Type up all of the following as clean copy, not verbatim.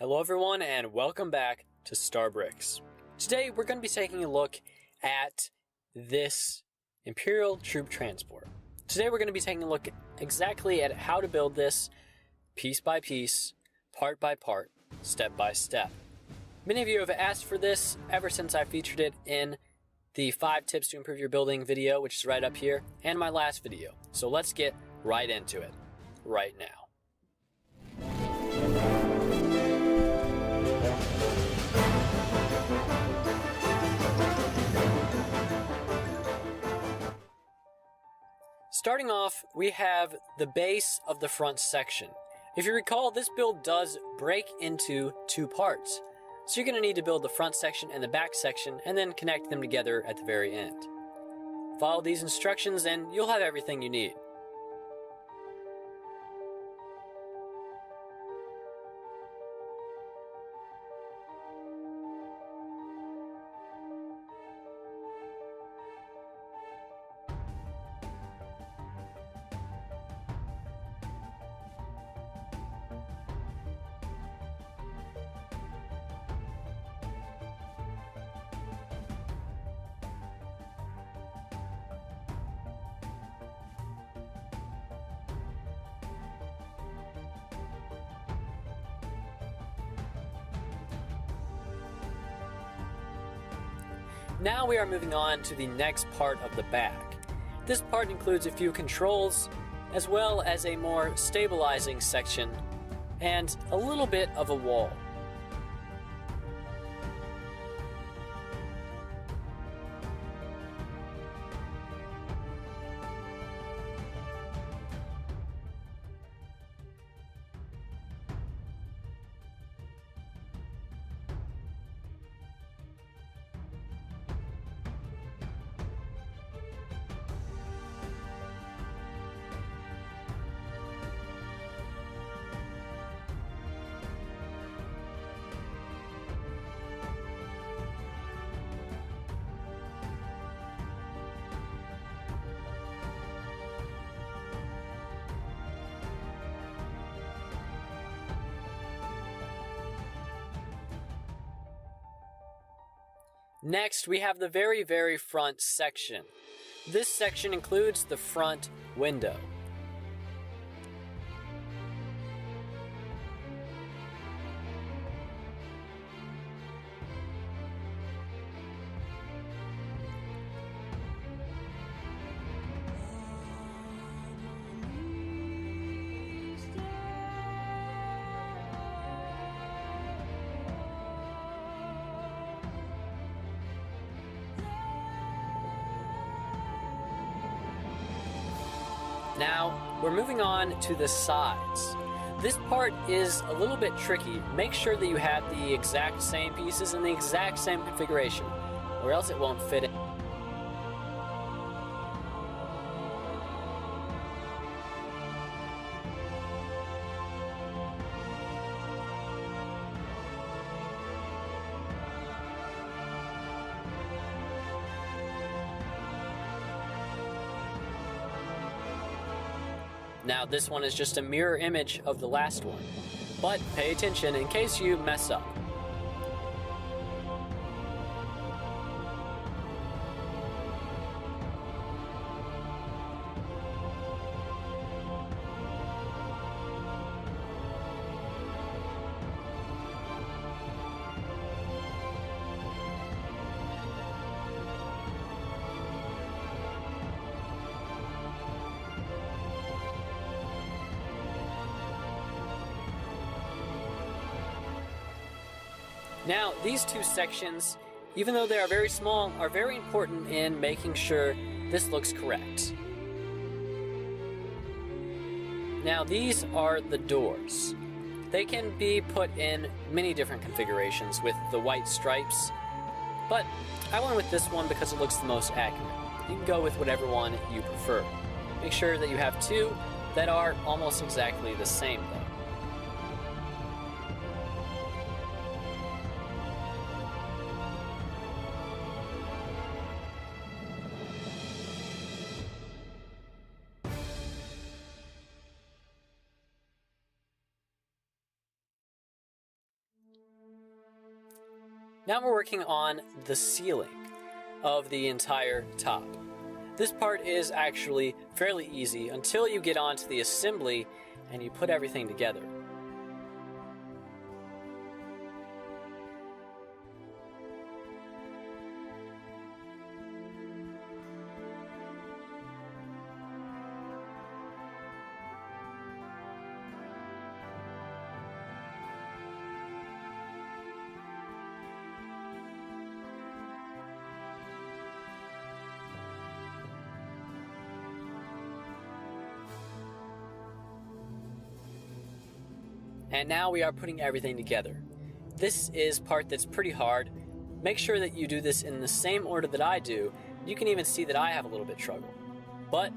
Hello everyone and welcome back to StarBricks. Today we're going to be taking a look at this Imperial Troop Transport. Today we're going to be taking a look exactly at how to build this piece by piece, part by part, step by step. Many of you have asked for this ever since I featured it in the 5 tips to improve your building video, which is right up here, and my last video. So let's get right into it right now. Starting off, we have the base of the front section. If you recall, this build does break into 2 parts. So you're going to need to build the front section and the back section and then connect them together at the very end. Follow these instructions and you'll have everything you need. Now we are moving on to the next part of the back. This part includes a few controls, as well as a more stabilizing section, and a little bit of a wall. Next, we have the very front section. This section includes the front window. Now, we're moving on to the sides. This part is a little bit tricky. Make sure that you have the exact same pieces in the exact same configuration, or else it won't fit in. Now this one is just a mirror image of the last one, but pay attention in case you mess up. Now, these 2 sections, even though they are very small, are very important in making sure this looks correct. Now, these are the doors. They can be put in many different configurations with the white stripes, but I went with this one because it looks the most accurate. You can go with whatever one you prefer. Make sure that you have 2 that are almost exactly the same, though. Now we're working on the ceiling of the entire top. This part is actually fairly easy until you get onto the assembly and you put everything together. And now we are putting everything together. This is part that's pretty hard. Make sure that you do this in the same order that I do. You can even see that I have a little bit of trouble. But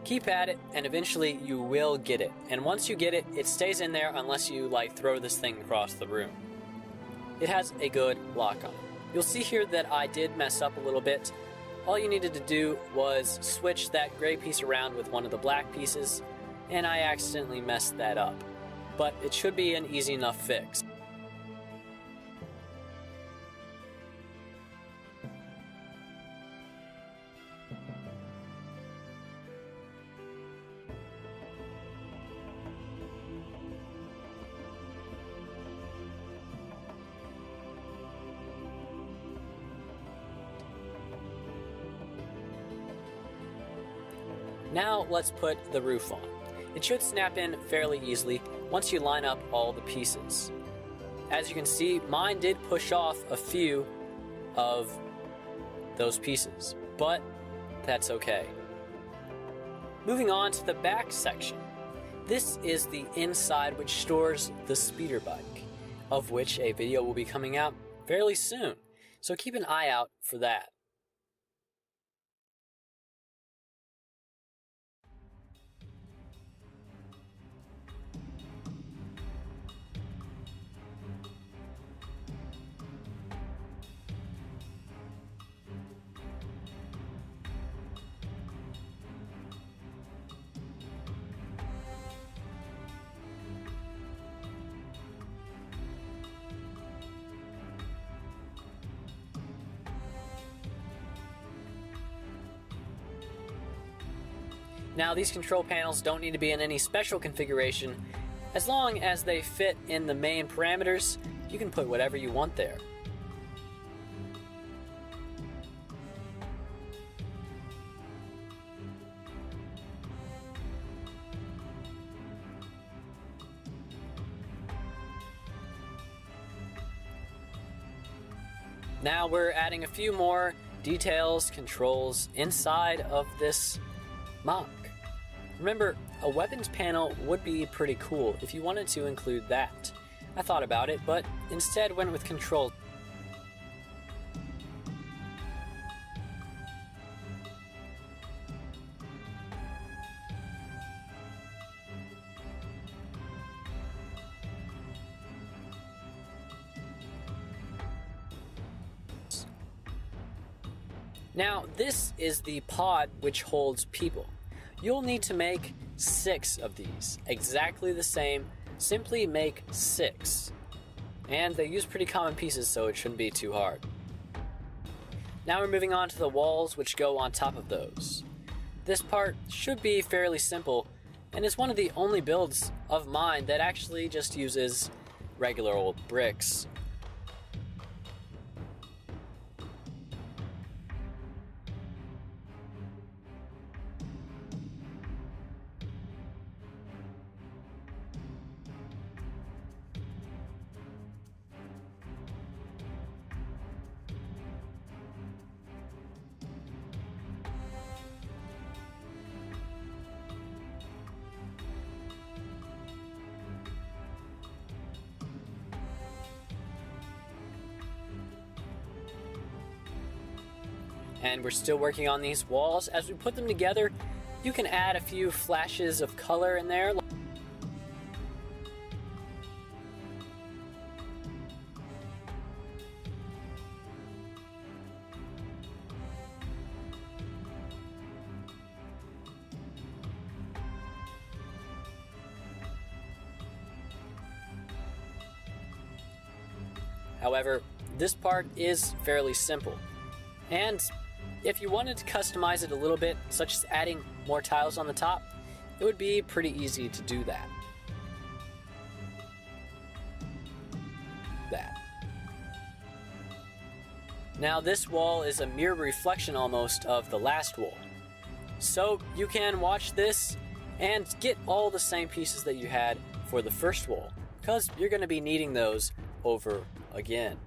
keep at it and eventually you will get it. And once you get it, it stays in there unless you throw this thing across the room. It has a good lock on it. You'll see here that I did mess up a little bit. All you needed to do was switch that gray piece around with one of the black pieces, and I accidentally messed that up. But it should be an easy enough fix. Now let's put the roof on. It should snap in fairly easily once you line up all the pieces. As you can see, mine did push off a few of those pieces, but that's okay. Moving on to the back section. This is the inside which stores the speeder bike, of which a video will be coming out fairly soon, so keep an eye out for that. Now, these control panels don't need to be in any special configuration. As long as they fit in the main parameters, you can put whatever you want there. Now we're adding a few more details, controls inside of this mock. Remember, a weapons panel would be pretty cool if you wanted to include that. I thought about it, but instead went with control. Now, this is the pod which holds people. You'll need to make 6 of these, exactly the same. Simply make 6. And they use pretty common pieces, so it shouldn't be too hard. Now we're moving on to the walls which go on top of those. This part should be fairly simple, and is one of the only builds of mine that actually just uses regular old bricks. And we're still working on these walls. As we put them together, you can add a few flashes of color in there. However, this part is fairly simple. And if you wanted to customize it a little bit, such as adding more tiles on the top, it would be pretty easy to do that. Now this wall is a mirror reflection almost of the last wall. So you can watch this and get all the same pieces that you had for the first wall, because you're going to be needing those over again.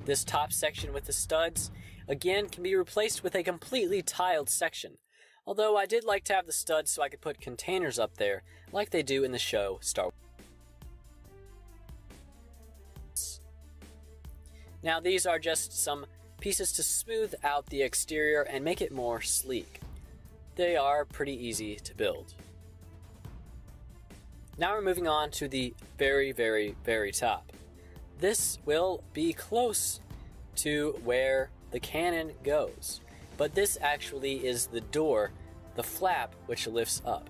This top section with the studs, again, can be replaced with a completely tiled section. Although I did like to have the studs so I could put containers up there, like they do in the show Star Wars. Now these are just some pieces to smooth out the exterior and make it more sleek. They are pretty easy to build. Now we're moving on to the very, very, very top. This will be close to where the cannon goes, but this actually is the door, the flap, which lifts up.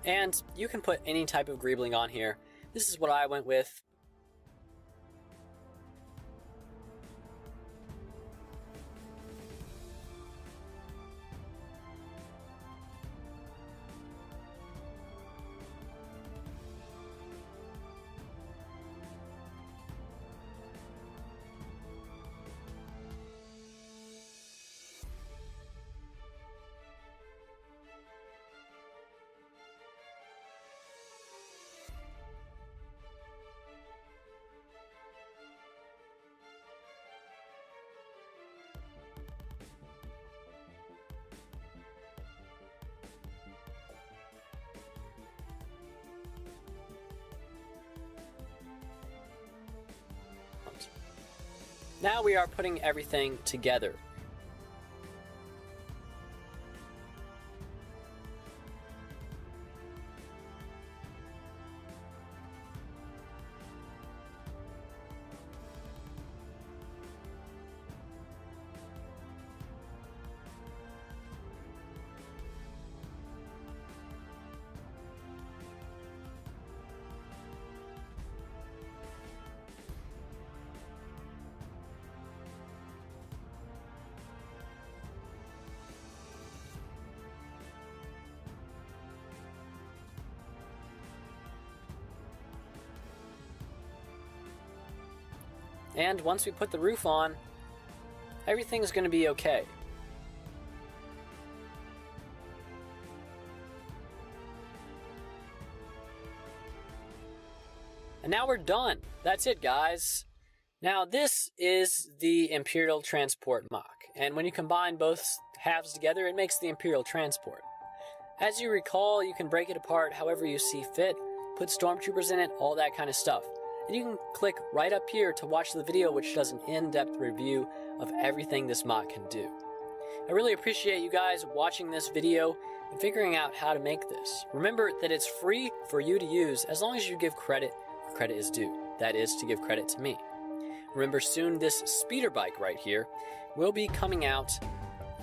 And you can put any type of greebling on here. This is what I went with. Now we are putting everything together. And once we put the roof on, everything's going to be okay. And now we're done. That's it, guys. Now this is the Imperial Transport mock, and when you combine both halves together, it makes the Imperial Transport. As you recall, you can break it apart however you see fit, put stormtroopers in it, all that kind of stuff. And you can click right up here to watch the video, which does an in-depth review of everything this mock can do. I really appreciate you guys watching this video and figuring out how to make this. Remember that it's free for you to use as long as you give credit where credit is due. That is, to give credit to me. Remember, soon this speeder bike right here will be coming out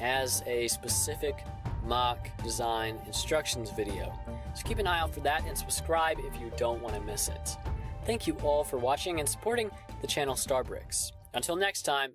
as a specific mock design instructions video. So keep an eye out for that and subscribe if you don't want to miss it. Thank you all for watching and supporting the channel StarBricks. Until next time,